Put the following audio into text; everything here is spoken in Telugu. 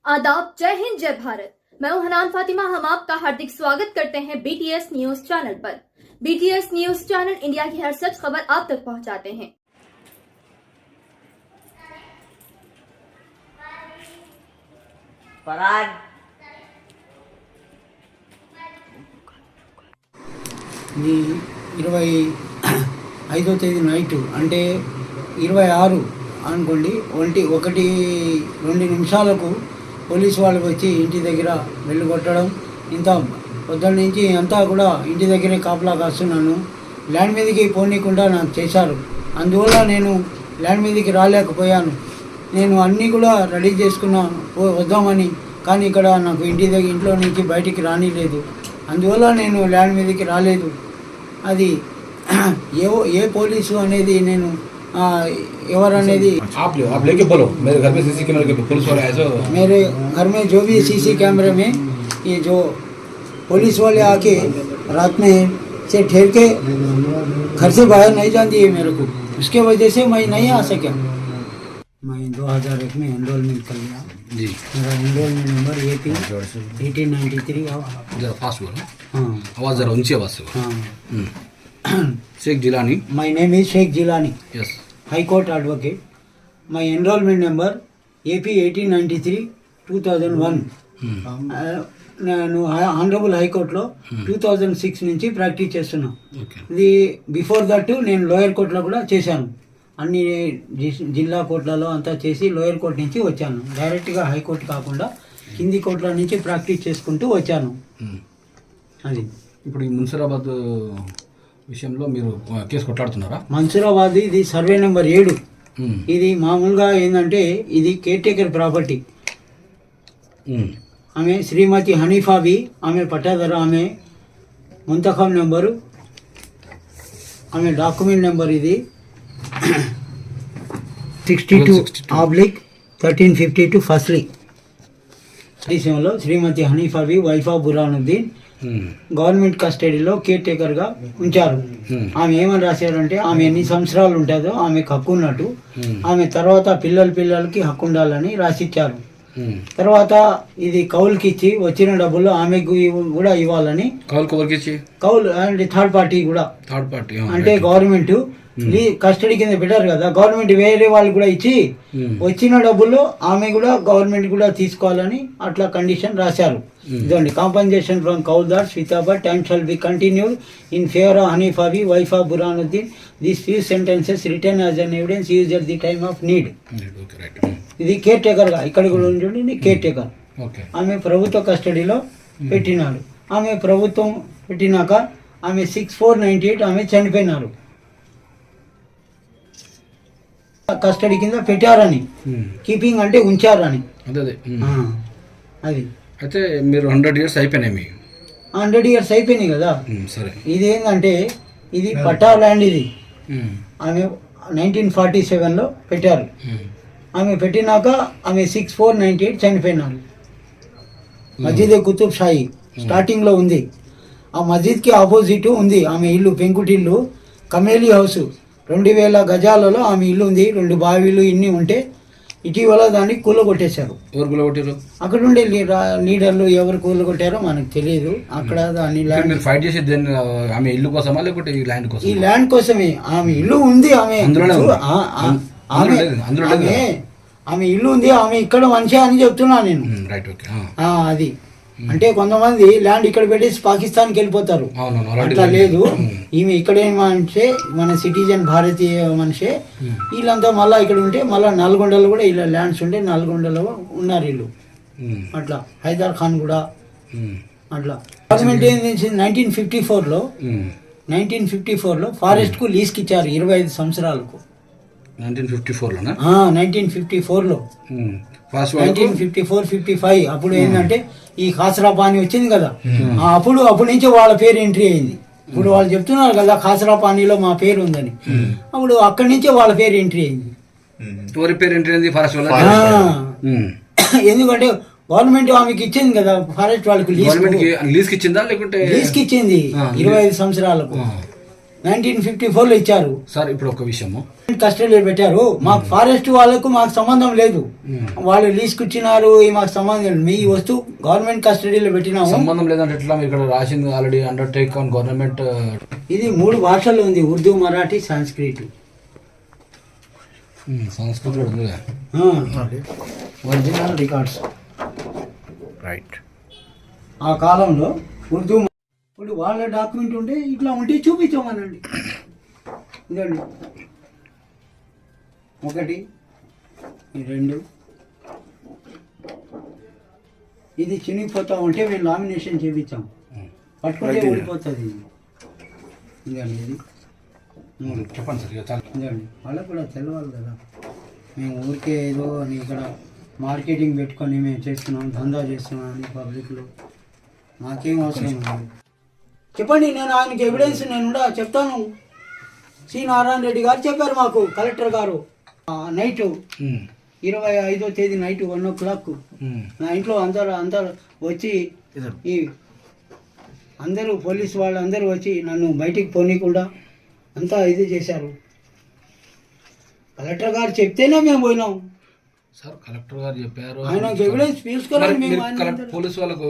आदाब, जय हिंद, जय भारत। मैं हूं हनान फातिमा। हम आपका हार्दिक स्वागत करते हैं BTS न्यूज चैनल पर। BTS न्यूज चैनल इंडिया की हर सच खबर आप तक पहुंचाते हैं। ఇది 25వ తేదీ నైటు అంటే 26 అనుకోండి 1-2 నిమిషాలకు పోలీసు వాళ్ళు వచ్చి ఇంటి దగ్గర వెళ్ళి కొట్టడం, ఇంత పొద్దున్న నుంచి అంతా కూడా ఇంటి దగ్గరే కాపలా కాస్తున్నాను. ల్యాండ్ మీదకి పోనీయకుండా నాకు చేశారు. అందువల్ల నేను ల్యాండ్ మీదకి రాలేకపోయాను. నేను అన్నీ కూడా రెడీ చేసుకున్నాను వద్దామని, కానీ ఇక్కడ నాకు ఇంట్లో నుంచి బయటికి రానిలేదు. అందువల్ల నేను ల్యాండ్ మీదకి రాలేదు. అది ఏ పోలీసు అనేది నేను ఎవరనేది मेरे घर में सीसी कैमरे के पुलिस वाले आए तो मेरे घर में जो भी सीसी कैमरे में ये जो पुलिस वाले आके रात में से ठहर के घर से बाहर नहीं जाती है मेरे को, उसके वजह से मैं नहीं आ सका। मैं 2001 में एनरोलमेंट कर लिया जी। मेरा एनरोलमेंट नंबर AP 1893। जरा फास्ट बोलो। हाँ, आवाज़ जरा ऊंची आवाज़ से बोलो। हाँ। Sheikh Jilani. My name is Sheikh Jilani, yes. High Court Advocate. My enrollment number AP 1893 2001. నేను ఆనరబుల్ హైకోర్టులో 2006 నుంచి ప్రాక్టీస్ చేస్తున్నా. ఇది బిఫోర్ దట్ నేను లోయర్ కోర్టులో కూడా చేశాను. అన్ని జిల్లా కోర్టులలో అంతా చేసి లోయర్ కోర్టు నుంచి వచ్చాను. డైరెక్ట్గా హైకోర్టు కాకుండా కింది కోర్టుల నుంచి ప్రాక్టీస్ చేసుకుంటూ వచ్చాను. అది ఇప్పుడు ఈ మున్సిరాబాద్ విషయంలో మీరు కేసు కొట్లాడుతున్నారా? మన్సూరాబాద్ ఇది సర్వే నెంబర్ 7. ఇది మామూలుగా ఏంటంటే ఇది కేర్ టేకర్ ప్రాపర్టీ. ఆమె శ్రీమతి హనీఫాబీ, ఆమె పట్టాదారు, ఆమె ముంతఖం నెంబరు, ఆమె డాక్యుమెంట్ నెంబర్ ఇది 62/1352 ఫస్ట్లీ. దేశంలో శ్రీమతి హనీఫాబీ వైఫ్ ఆఫ్ బురానుద్దీన్ గవర్నమెంట్ కస్టడీలో కేర్ టేకర్గా ఉంచారు. ఆమె ఏమని రాశారంటే ఆమె ఎన్ని సంవత్సరాలు ఉంటుందో ఆమెకు హక్కు ఉన్నట్టు, ఆమె తర్వాత పిల్లలకి హక్కు ఉండాలని రాసిచ్చారు. తర్వాత ఇది కౌలుకి ఇచ్చి వచ్చిన డబ్బులు ఆమెకు కూడా ఇవ్వాలని. కౌలు అంటే థర్డ్ పార్టీ కూడా, అంటే గవర్నమెంట్ కస్టడీ కింద పెట్టారు కదా, గవర్నమెంట్ వేరే వాళ్ళు కూడా ఇచ్చి వచ్చిన డబ్బులు ఆమె కూడా గవర్నమెంట్ కూడా తీసుకోవాలని అట్లా కండిషన్ రాశారు. ఇదండి కాంపన్సేషన్ ఫ్రమ్ కౌల్దార్ స్వితాబర్ time shall be continued in favour of Hanifabi wife of Burhanuddin. These few sentences return as an evidence used at the time of need. ఇది కేర్ టేకర్గా ఇక్కడ కూడా ఉండండి, కేర్ టేకర్. ఆమె ప్రభుత్వ కస్టడీలో పెట్టినాడు. ఆమె ప్రభుత్వం పెట్టినాక ఆమె 6/4/98 ఆమె చనిపోయినారు. కస్టడీ కింద పెట్టారని, కీపింగ్ అంటే ఉంచారని. అది అయితే మీరు 100 years అయిపోయినాయి. 100 years అయిపోయినాయి కదా. సరే, ఇది ఏంటంటే ఇది పట్టా ల్యాండ్. ఇది ఆమె 1947లో పెట్టారు. ఆమె పెట్టినాక ఆమె 6/4/98 చనిపోయినారు. మస్జిద్ కుతుబ్ షాహీ స్టార్టింగ్లో ఉంది. ఆ మస్జిద్కి ఆపోజిట్ ఉంది ఆమె ఇల్లు, పెంకుటిల్లు, కమేలి హౌస్. 2000 గజాలలో ఆమె ఇల్లు ఉంది. 2 బావిలు ఇన్ని ఉంటే ఇటీవల దాన్ని కూలగొట్టేశారు. అక్కడ ఉండే లీడర్లు ఎవరు కూలగొట్టారో మనకు తెలియదు. అక్కడ దాన్ని ఈ ల్యాండ్ కోసమే. ఆమె ఇల్లు ఉంది, ఆమె ఇల్లు ఉంది, ఆమె ఇక్కడ మనిషి అని చెప్తున్నా నేను. అది అంటే కొంతమంది ల్యాండ్ ఇక్కడ పెట్టేసి పాకిస్తాన్కి వెళ్ళిపోతారు. అట్లా లేదు, ఈమె ఇక్కడేమంటే మన సిటిజన్ భారతీయ మనిషే. వీళ్ళంతా మళ్ళీ ఇక్కడ ఉంటే మళ్ళీ నల్గొండలో కూడా ఇలా ల్యాండ్స్ ఉంటే నల్గొండలో ఉన్నారు వీళ్ళు. అట్లా హైదర్ ఖాన్ కూడా అట్లా. గవర్నమెంట్ ఏం చేసింది 1954లో ఫారెస్ట్ కు లీజ్కి ఇచ్చారు 25 సంవత్సరాలకు. 1954లో 1954-55 అప్పుడు ఏంటంటే ఈ ఖాసరా పానీ వచ్చింది కదా, అప్పుడు నుంచి వాళ్ళ పేరు ఎంట్రీ అయింది. ఇప్పుడు వాళ్ళు చెప్తున్నారు కదా ఖాసరా పానీలో మా పేరు ఉందని, అప్పుడు అక్కడి నుంచే వాళ్ళ పేరు ఎంట్రీ అయింది. ఎందుకంటే గవర్నమెంట్ ఆమెకి ఇచ్చింది కదా ఫారెస్ట్ వాళ్ళకి లీజ్కి ఇచ్చింది 25 సంవత్సరాలకు. 1954లో ఇచ్చారు. సార్ ఇప్పుడు ఒక విషయము కస్టడీలో పెట్టారు. మాకు ఫారెస్ట్ వాళ్ళకు మాకు సంబంధం లేదు. వాళ్ళు లీజ్కి ఇచ్చినారు, ఈ మాకు సంబంధం లేదు. మీ వస్తువు గవర్నమెంట్ కస్టడీలో పెట్టినాము. సంబంధం లేదంటే ఎట్లా? మీరు ఇక్కడ రాసింది ఆల్రెడీ అండర్టేక్ ఆన్ గవర్నమెంట్. ఇది 3 భాషల్లో ఉంది, ఉర్దూ, మరాఠీ, సంస్కృత్. సంస్కృతిలో ఉంది. Original records. రైట్. ఆ కాలంలో ఉర్దూ. ఇప్పుడు వాళ్ళ డాక్యుమెంట్ ఉంటే ఇట్లా ఉంటే చూపించామనండి. ఇదండి 1, 2. ఇది చినిగిపోతా ఉంటే మేము లామినేషన్ చేపించాం. పట్టుకుంటే ఊడిపోతుంది. ఇదండి ఇది. చెప్పండి సార్. చాలా ఇదండి వాళ్ళకు కూడా తెలవాలి కదా. మేము ఊరికే ఏదో అని ఇక్కడ మార్కెటింగ్ పెట్టుకొని మేము చేస్తున్నాం, దందా చేస్తున్నాం అని పబ్లిక్లో. నాకేం అవసరం ఉంది చెప్పండి. నేను ఆయనకి ఎవిడెన్స్ నేను కూడా చెప్తాను. సి నారాయణ రెడ్డి గారు చెప్పారు మాకు, కలెక్టర్ గారు. నైట్ 25వ తేదీ నైట్ 1 o'clock నా ఇంట్లో అందరు వచ్చి ఈ అందరూ పోలీసు వాళ్ళు అందరూ వచ్చి నన్ను బయటికి పోనీకుండా అంతా ఇది చేశారు. కలెక్టర్ గారు చెప్తేనే మేము పోయినాం. సార్ కలెక్టర్ గారు చెప్పారు. ఆయనకు ఎవిడెన్స్ తీసుకురా. పోలీసు వాళ్ళకు